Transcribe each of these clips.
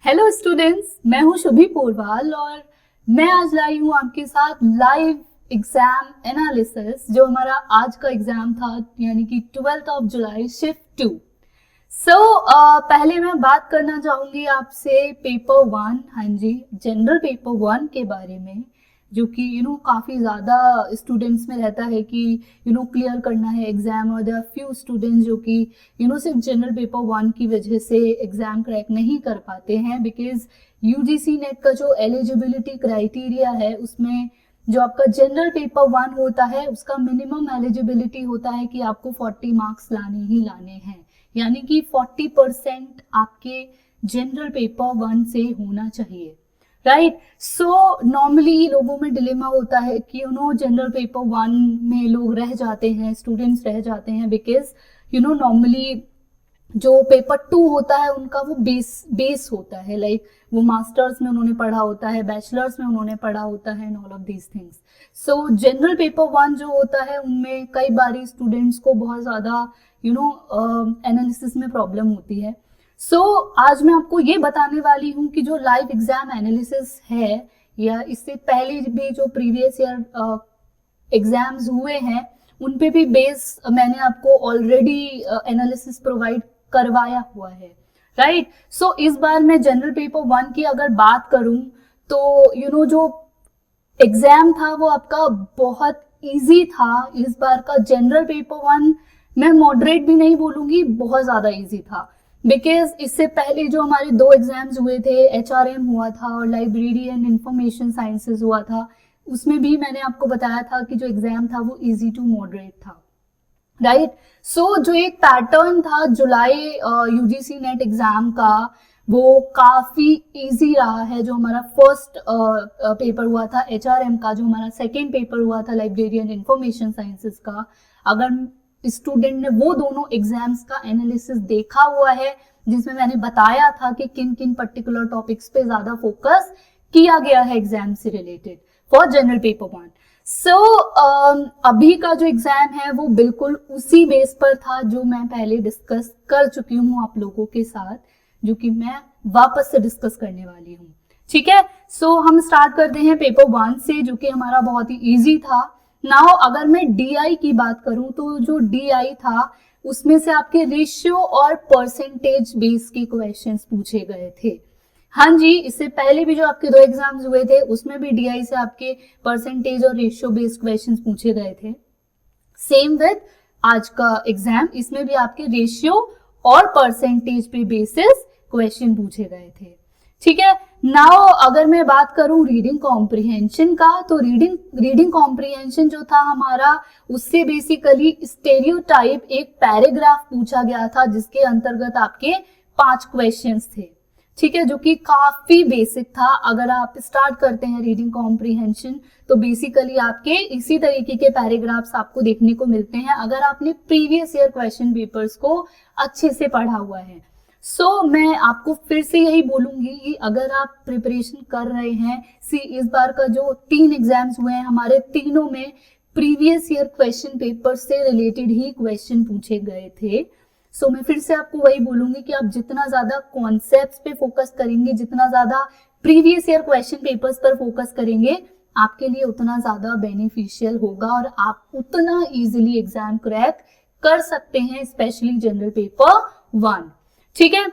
Hello students, मैं हूं शुभी पोरवाल और मैं आज लाई हूं आपके साथ लाइव एग्जाम एनालिसिस। जो हमारा आज का एग्जाम था यानी कि 12th ऑफ जुलाई शिफ्ट 2। पहले मैं बात करना चाहूंगी आपसे पेपर 1, हाँ जी, जनरल पेपर 1 के बारे में, जो कि काफ़ी ज़्यादा स्टूडेंट्स में रहता है कि क्लियर करना है एग्जाम। और देयर आर फ्यू स्टूडेंट्स जो कि सिर्फ जनरल पेपर 1 की वजह से एग्जाम क्रैक नहीं कर पाते हैं, बिकॉज यूजीसी नेट का जो एलिजिबिलिटी क्राइटेरिया है उसमें जो आपका जनरल पेपर 1 होता है उसका मिनिमम एलिजिबिलिटी होता है कि आपको 40 मार्क्स लाने ही लाने हैं, यानी कि 40% आपके जनरल पेपर 1 से होना चाहिए, राइट। सो नॉर्मली लोगों में डिलेमा होता है कि जनरल पेपर 1 में लोग रह जाते हैं, स्टूडेंट्स रह जाते हैं, बिकॉज नॉर्मली जो पेपर 2 होता है उनका वो बेस होता है, लाइक वो मास्टर्स में उन्होंने पढ़ा होता है, बैचलर्स में उन्होंने पढ़ा होता है and all of these things. So general paper 1 जो होता है उनमें कई बारी स्टूडेंट्स को बहुत ज़्यादा एनालिसिस में प्रॉब्लम होती है। आज मैं आपको ये बताने वाली हूँ कि जो लाइव एग्जाम एनालिसिस है या इससे पहले भी जो प्रीवियस ईयर एग्जाम्स हुए हैं उन पे भी बेस मैंने आपको ऑलरेडी एनालिसिस प्रोवाइड करवाया हुआ है, राइट। इस बार मैं जनरल पेपर 1 की अगर बात करूं तो जो एग्जाम था वो आपका बहुत इजी था। इस बार का जनरल पेपर 1 मैं मॉडरेट भी नहीं बोलूंगी, बहुत ज्यादा इजी था, बिकॉज इससे पहले जो हमारे 2 एग्जाम्स हुए थे, एचआरएम हुआ था और लाइब्रेरी एंड इंफॉर्मेशन साइंसेस हुआ था, उसमें भी मैंने आपको बताया था कि जो एग्जाम था वो इजी टू मॉडरेट था, राइट। जो एक पैटर्न था जुलाई यूजीसी नेट एग्जाम का वो काफी इजी रहा है। जो हमारा फर्स्ट पेपर हुआ था एचआरएम का, जो हमारा सेकेंड पेपर हुआ था लाइब्रेरी एंड इंफॉर्मेशन साइंसेस का, अगर स्टूडेंट ने वो दोनों एग्जाम्स का एनालिसिस देखा हुआ है जिसमें मैंने बताया था कि किन किन पर्टिकुलर टॉपिक्स पे ज्यादा फोकस किया गया है एग्जाम से रिलेटेड फॉर जनरल पेपर 1। अभी का जो एग्जाम है वो बिल्कुल उसी बेस पर था जो मैं पहले डिस्कस कर चुकी हूँ आप लोगों के साथ, जो कि मैं वापस से डिस्कस करने वाली हूँ, ठीक है। हम स्टार्ट करते हैं पेपर 1 से, जो कि हमारा बहुत ही इजी था। नाउ अगर मैं डीआई की बात करूं तो जो डीआई था उसमें से आपके रेशियो और परसेंटेज बेस के क्वेश्चंस पूछे गए थे। हाँ जी, इससे पहले भी जो आपके 2 एग्जाम्स हुए थे उसमें भी डीआई से आपके परसेंटेज और रेशियो बेस्ड क्वेश्चंस पूछे गए थे। सेम विद आज का एग्जाम, इसमें भी आपके रेशियो और परसेंटेज पे बेसिस क्वेश्चन पूछे गए थे, ठीक है। नाउ अगर मैं बात करूं रीडिंग कॉम्प्रिहेंशन का, तो रीडिंग कॉम्प्रिहेंशन जो था हमारा उससे बेसिकली स्टेरियोटाइप एक पैराग्राफ पूछा गया था जिसके अंतर्गत आपके 5 क्वेश्चंस थे, ठीक है, जो कि काफी बेसिक था। अगर आप स्टार्ट करते हैं रीडिंग कॉम्प्रिहेंशन तो बेसिकली आपके इसी तरीके के पैराग्राफ्स आपको देखने को मिलते हैं अगर आपने प्रीवियस ईयर क्वेश्चन पेपर्स को अच्छे से पढ़ा हुआ है। मैं आपको फिर से यही बोलूंगी कि अगर आप प्रिपरेशन कर रहे हैं, इस बार का जो 3 एग्जाम्स हुए हैं हमारे तीनों में प्रीवियस ईयर क्वेश्चन पेपर से रिलेटेड ही क्वेश्चन पूछे गए थे। मैं फिर से आपको वही बोलूंगी कि आप जितना ज्यादा कॉन्सेप्ट्स पे फोकस करेंगे, जितना ज्यादा प्रीवियस ईयर क्वेश्चन पेपर्स पर फोकस करेंगे, आपके लिए उतना ज्यादा बेनिफिशियल होगा और आप उतना इजीली एग्जाम क्रैक कर सकते हैं, स्पेशली जनरल पेपर 1, ठीक है।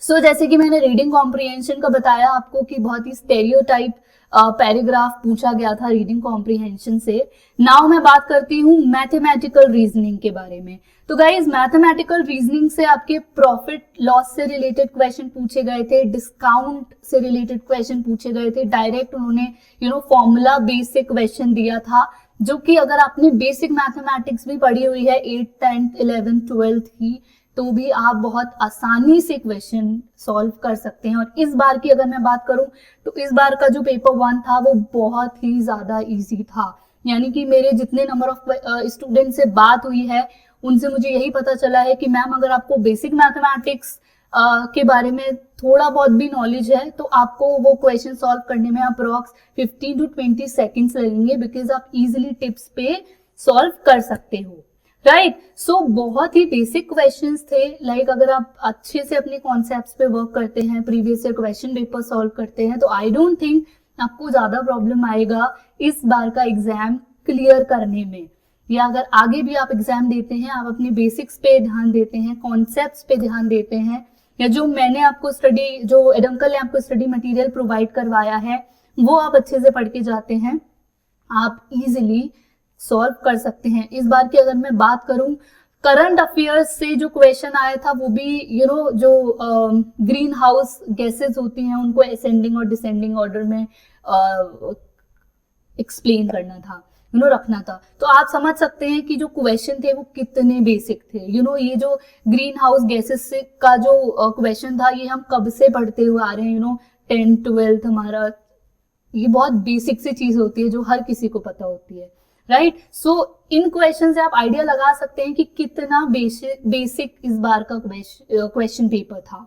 जैसे कि मैंने रीडिंग कॉम्प्रिहेंशन का बताया आपको कि बहुत ही स्टेरियोटाइप पैराग्राफ पूछा गया था रीडिंग कॉम्प्रिहेंशन से। नाउ मैं बात करती हूँ मैथमेटिकल रीजनिंग के बारे में। तो गाइज, मैथमेटिकल रीजनिंग से आपके प्रॉफिट लॉस से रिलेटेड क्वेश्चन पूछे गए थे, डिस्काउंट से रिलेटेड क्वेश्चन पूछे गए थे, डायरेक्ट उन्होंने फॉर्मूला बेस से क्वेश्चन दिया था, जो कि अगर आपने बेसिक मैथमेटिक्स भी पढ़ी हुई है 8th 10th 11th 12th की, तो भी आप बहुत आसानी से क्वेश्चन सॉल्व कर सकते हैं। और इस बार की अगर मैं बात करूं तो इस बार का जो पेपर 1 था वो बहुत ही ज्यादा इजी था, यानी कि मेरे जितने नंबर ऑफ स्टूडेंट से बात हुई है उनसे मुझे यही पता चला है कि मैम अगर आपको बेसिक मैथमेटिक्स के बारे में थोड़ा बहुत भी नॉलेज है तो आपको वो क्वेश्चन सॉल्व करने में अप्रोक्स 15 to 20 सेकेंड्स लगेंगे, बिकॉज आप इजिली टिप्स पे सॉल्व कर सकते हो, राइट। सो बहुत ही बेसिक क्वेश्चंस थे, लाइक अगर आप अच्छे से अपने कॉन्सेप्ट्स पे वर्क करते हैं, previous year question paper solve करते हैं, तो आई डोंट थिंक आपको ज्यादा प्रॉब्लम आएगा इस बार का एग्जाम क्लियर करने में। या अगर आगे भी आप एग्जाम देते हैं, आप अपने बेसिक्स पे ध्यान देते हैं, कॉन्सेप्ट्स पे ध्यान देते हैं, या जो मैंने आपको स्टडी, जो एडंकल ने आपको स्टडी मटेरियल प्रोवाइड करवाया है वो आप अच्छे से पढ़ के जाते हैं, आप इजीली सॉल्व कर सकते हैं। इस बार की अगर मैं बात करूं, करंट अफेयर्स से जो क्वेश्चन आया था वो भी जो ग्रीन हाउस गैसेस होती हैं उनको असेंडिंग और डिसेंडिंग ऑर्डर में एक्सप्लेन करना था, रखना था। तो आप समझ सकते हैं कि जो क्वेश्चन थे वो कितने बेसिक थे। ये जो ग्रीन हाउस गैसेस का जो क्वेश्चन था, ये हम कब से पढ़ते हुए आ रहे हैं, 10th 12th हमारा, ये बहुत बेसिक सी चीज होती है जो हर किसी को पता होती है, राइट। सो इन क्वेश्चन से आप आइडिया लगा सकते हैं कि कितना बेसिक इस बार का क्वेश्चन पेपर था,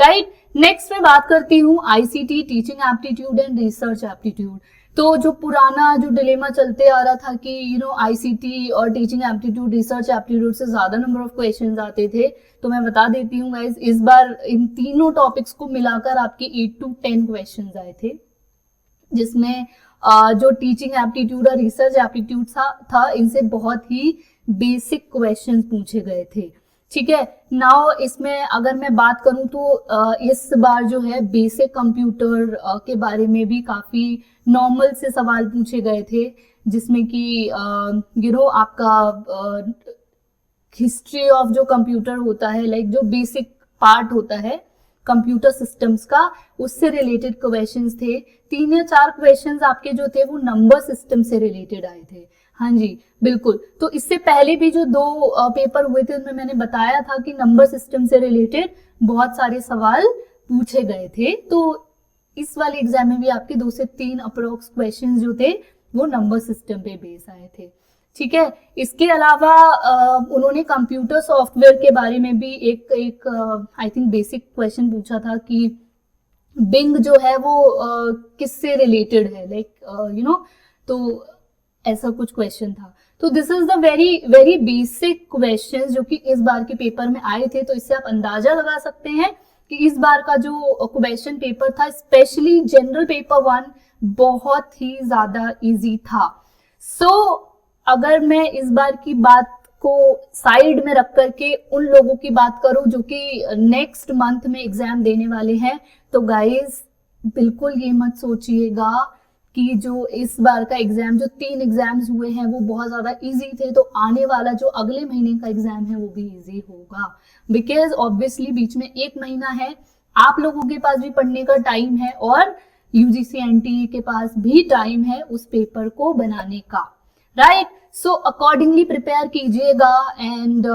राइट। नेक्स्ट मैं बात करती हूँ ICT, teaching aptitude and research aptitude. तो जो पुराना जो डिलेमा चलते आ रहा था कि आईसीटी और टीचिंग एप्टीट्यूड, रिसर्च एप्टीट्यूड से ज्यादा नंबर ऑफ क्वेश्चंस आते थे, तो मैं बता देती हूँ गाइस, इस बार इन तीनों टॉपिक्स को मिलाकर आपके 8 to 10 क्वेश्चंस आए थे, जिसमें जो टीचिंग एप्टीट्यूड और रिसर्च एप्टीट्यूड था इनसे बहुत ही बेसिक क्वेश्चन पूछे गए थे, ठीक है। नाउ इसमें अगर मैं बात करूं तो इस बार जो है बेसिक कंप्यूटर के बारे में भी काफी नॉर्मल से सवाल पूछे गए थे, जिसमें कि आपका हिस्ट्री ऑफ जो कंप्यूटर होता है, लाइक जो बेसिक पार्ट होता है कंप्यूटर सिस्टम्स का, उससे रिलेटेड क्वेश्चंस थे। 3 या 4 क्वेश्चंस आपके जो थे वो नंबर सिस्टम से रिलेटेड आए थे, हाँ जी बिल्कुल। तो इससे पहले भी जो 2 पेपर हुए थे उनमें मैंने बताया था कि नंबर सिस्टम से रिलेटेड बहुत सारे सवाल पूछे गए थे। तो इस वाले एग्जाम में भी आपके 2 से 3 अप्रोक्स क्वेश्चंस जो थे वो नंबर सिस्टम पे बेस आए थे, ठीक है। इसके अलावा उन्होंने कंप्यूटर सॉफ्टवेयर के बारे में भी एक आई थिंक बेसिक क्वेश्चन पूछा था कि बिंग जो है वो किससे रिलेटेड है, लाइक तो ऐसा कुछ क्वेश्चन था। तो this is the very very basic questions जो कि इस बार के पेपर में आए थे। तो इससे आप अंदाजा लगा सकते हैं कि इस बार का जो क्वेश्चन पेपर था, स्पेशली जनरल पेपर 1, बहुत ही ज्यादा इजी था। अगर मैं इस बार की बात को साइड में रख करके उन लोगों की बात करूं जो कि नेक्स्ट मंथ में एग्जाम देने वाले हैं, तो गाइस बिल्कुल ये मत सोचिएगा कि जो इस बार का एग्जाम, जो 3 एग्जाम्स हुए हैं वो बहुत ज्यादा इजी थे, तो आने वाला जो अगले महीने का एग्जाम है वो भी इजी होगा। बिकॉज ऑब्वियसली बीच में 1 महीना है, आप लोगों के पास भी पढ़ने का टाइम है और यूजीसी एनटीए के पास भी टाइम है उस पेपर को बनाने का, राइट। सो अकॉर्डिंगली प्रिपेयर कीजिएगा एंड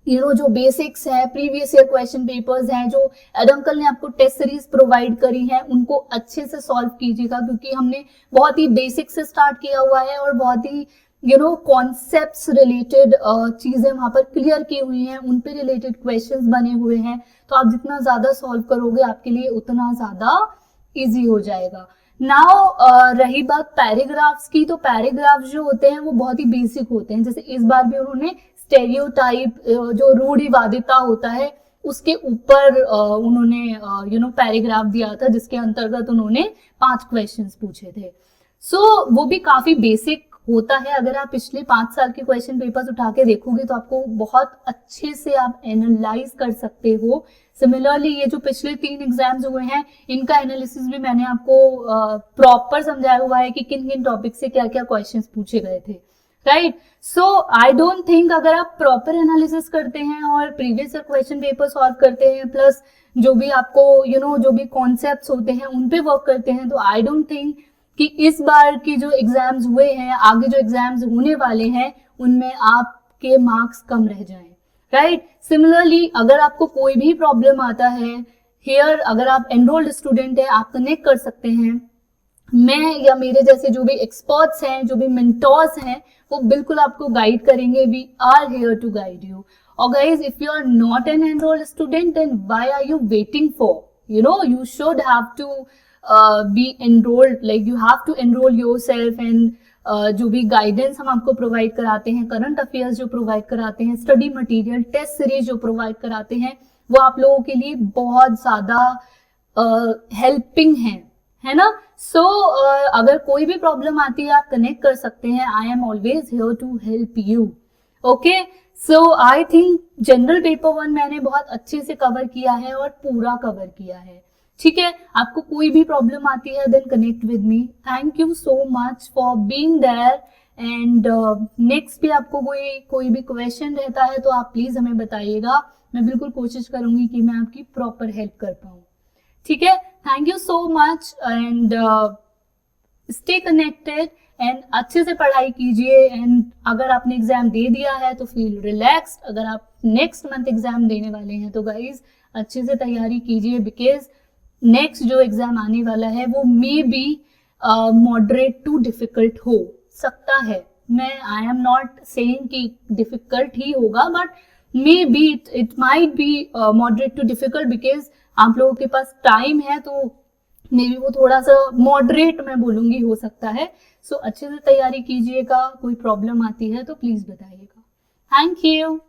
जो बेसिक्स है, प्रीवियस ईयर क्वेश्चन पेपर्स हैं, जो एडंकल ने आपको टेस्ट सीरीज प्रोवाइड करी है, उनको अच्छे से सॉल्व कीजिएगा, क्योंकि हमने बहुत ही बेसिक से स्टार्ट किया हुआ है और बहुत ही कॉन्सेप्ट्स रिलेटेड चीजें वहां पर क्लियर की हुई हैं, उन पे रिलेटेड क्वेश्चंस बने हुए हैं। तो आप जितना ज्यादा सॉल्व करोगे आपके लिए उतना ज्यादा इजी हो जाएगा। नाउ रही बात पैराग्राफ्स की, तो पैराग्राफ्स जो होते हैं वो बहुत ही बेसिक होते हैं। जैसे इस बार भी उन्होंने स्टेरियोटाइप, जो रूढ़िवादिता होता है, उसके ऊपर उन्होंने पैराग्राफ दिया था, जिसके अंतर्गत उन्होंने 5 क्वेश्चंस पूछे थे। वो भी काफी बेसिक होता है। अगर आप पिछले 5 साल के क्वेश्चन पेपर्स उठा के देखोगे तो आपको बहुत अच्छे से आप एनालाइज कर सकते हो। सिमिलरली ये जो पिछले 3 एग्जाम्स हुए हैं, इनका एनालिसिस भी मैंने आपको प्रॉपर समझाया हुआ है कि किन किन टॉपिक से क्या क्या क्वेश्चंस पूछे गए थे, right. So I don't think अगर आप प्रॉपर एनालिसिस करते हैं और previous year question paper solve करते हैं, प्लस जो भी आपको जो भी कॉन्सेप्ट्स होते हैं उन पे वर्क करते हैं, तो आई डोंट थिंक कि इस बार की जो एग्जाम्स हुए हैं, आगे जो एग्जाम्स होने वाले हैं, उनमें आपके मार्क्स कम रह जाएं, राइट। सिमिलरली अगर आपको कोई भी प्रॉब्लम आता है हियर, अगर आप एनरोल्ड स्टूडेंट है, आप कनेक्ट कर सकते हैं। मैं या मेरे जैसे जो भी एक्सपर्ट्स हैं, जो भी मेंटोर्स हैं, वो बिल्कुल आपको गाइड करेंगे। We are here to guide you. और guys, if you are not an enrolled student, then why are you waiting for? You should have to be enrolled, like you have to enroll yourself and जो भी guidance हम आपको provide कराते हैं, current affairs जो provide कराते हैं, study material, test series जो प्रोवाइड कराते हैं, वो आप लोगों के लिए बहुत ज़्यादा हेल्पिंग है ना। सो अगर कोई भी प्रॉब्लम आती है आप कनेक्ट कर सकते हैं। I am always here to help you. Okay, so I think general paper 1 मैंने बहुत अच्छे से कवर किया है और पूरा कवर किया है। ठीक है, आपको कोई भी प्रॉब्लम आती है then connect with me. Thank you so much for being there and next भी आपको कोई भी क्वेश्चन रहता है तो आप प्लीज हमें बताइएगा। मैं बिल्कुल कोशिश करूंगी कि मैं आपकी प्रॉपर हेल्प कर पाऊँ। ठीक है, thank you so much and stay connected and अच्छे से पढ़ाई कीजिए। एंड अगर आपने एग्जाम दे दिया है तो फील रिलैक्स्ड। अगर आप नेक्स्ट मंथ एग्जाम देने वाले हैं तो गाइज अच्छे से तैयारी कीजिए, बिकॉज नेक्स्ट जो एग्जाम आने वाला है वो may be moderate to difficult हो सकता है। मैं आई एम नॉट सेइंग कि डिफिकल्ट ही होगा, but may be it might be moderate to difficult, because आप लोगों के पास टाइम है तो मे बी वो थोड़ा सा मॉडरेट मैं बोलूंगी हो सकता है। सो अच्छे से तैयारी कीजिएगा। कोई प्रॉब्लम आती है तो प्लीज बताइएगा। Thank you.